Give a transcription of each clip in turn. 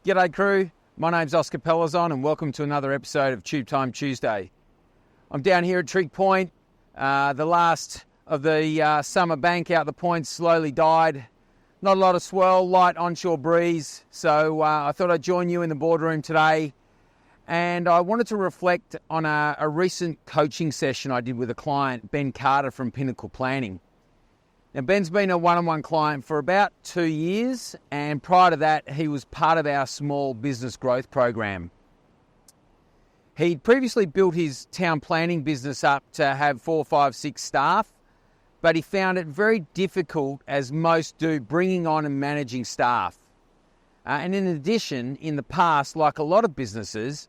G'day crew, my name's Oscar Pelazon and welcome to another episode of Tube Time Tuesday. I'm down here at Trig Point. The last of the summer bank out the point slowly died. Not a lot of swell, light onshore breeze. So I thought I'd join you in the boardroom today. And I wanted to reflect on a recent coaching session I did with a client, Ben Carter from Pinnacle Planning. Now, Ben's been a one-on-one client for about 2 years, and prior to that, he was part of our small business growth program. He'd previously built his town planning business up to have 4, 5, 6 staff, but he found it very difficult, as most do, bringing on and managing staff. And in addition, in the past, like a lot of businesses,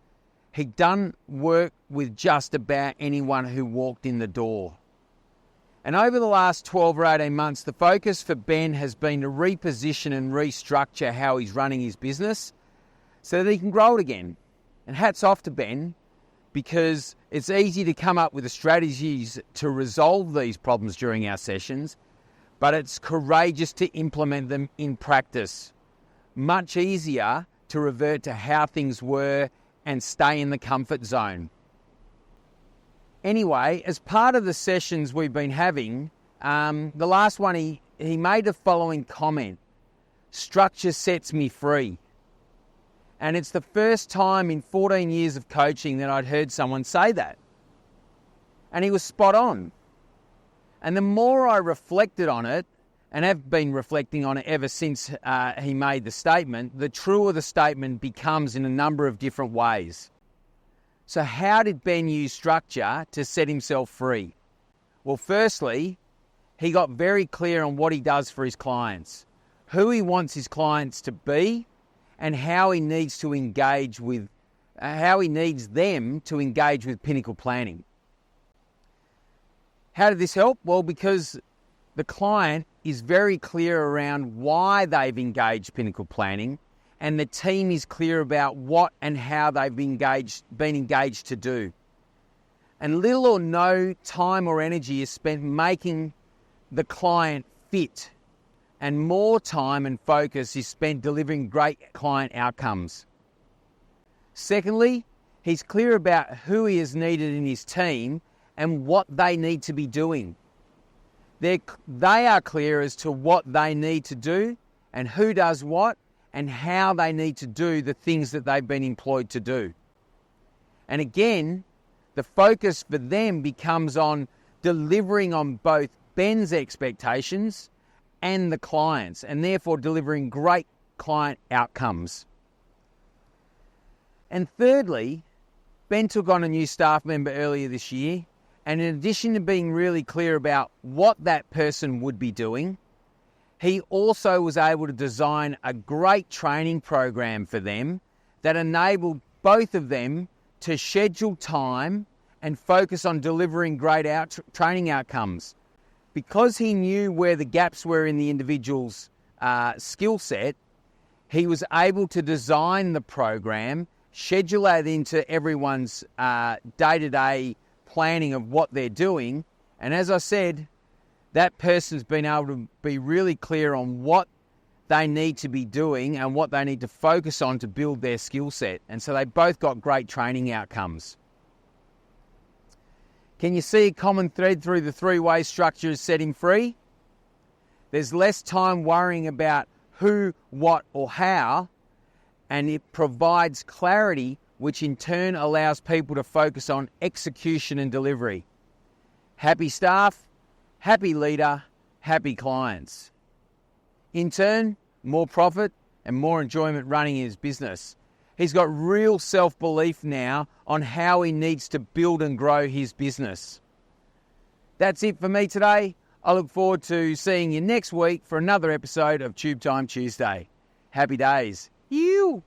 he'd done work with just about anyone who walked in the door. And over the last 12 or 18 months, the focus for Ben has been to reposition and restructure how he's running his business so that he can grow it again. And hats off to Ben, because it's easy to come up with the strategies to resolve these problems during our sessions, but it's courageous to implement them in practice. Much easier to revert to how things were and stay in the comfort zone. Anyway, as part of the sessions we've been having, the last one he made the following comment: structure sets me free. And it's the first time in 14 years of coaching that I'd heard someone say that. And he was spot on. And the more I reflected on it, and have been reflecting on it ever since he made the statement, the truer the statement becomes in a number of different ways. So how did Ben use structure to set himself free? Well, firstly, he got very clear on what he does for his clients, who he wants his clients to be, and how he needs to engage with, how he needs them to engage with Pinnacle Planning. How did this help? Well, because the client is very clear around why they've engaged Pinnacle Planning, and the team is clear about what and how they've been engaged to do. And little or no time or energy is spent making the client fit, and more time and focus is spent delivering great client outcomes. Secondly, he's clear about who he is needed in his team and what they need to be doing. They are clear as to what they need to do and who does what, and how they need to do the things that they've been employed to do. And again, the focus for them becomes on delivering on both Ben's expectations and the clients, and therefore delivering great client outcomes. And thirdly, Ben took on a new staff member earlier this year, and in addition to being really clear about what that person would be doing, he also was able to design a great training program for them that enabled both of them to schedule time and focus on delivering great training outcomes. Because he knew where the gaps were in the individual's skill set, he was able to design the program, schedule it into everyone's day-to-day planning of what they're doing, and as I said, that person's been able to be really clear on what they need to be doing and what they need to focus on to build their skill set. And so they both got great training outcomes. Can you see a common thread through the three-way structure is setting free? There's less time worrying about who, what, or how, and it provides clarity, which in turn allows people to focus on execution and delivery. Happy staff, happy leader, happy clients. In turn, more profit and more enjoyment running his business. He's got real self-belief now on how he needs to build and grow his business. That's it for me today. I look forward to seeing you next week for another episode of Tube Time Tuesday. Happy days. Yewww.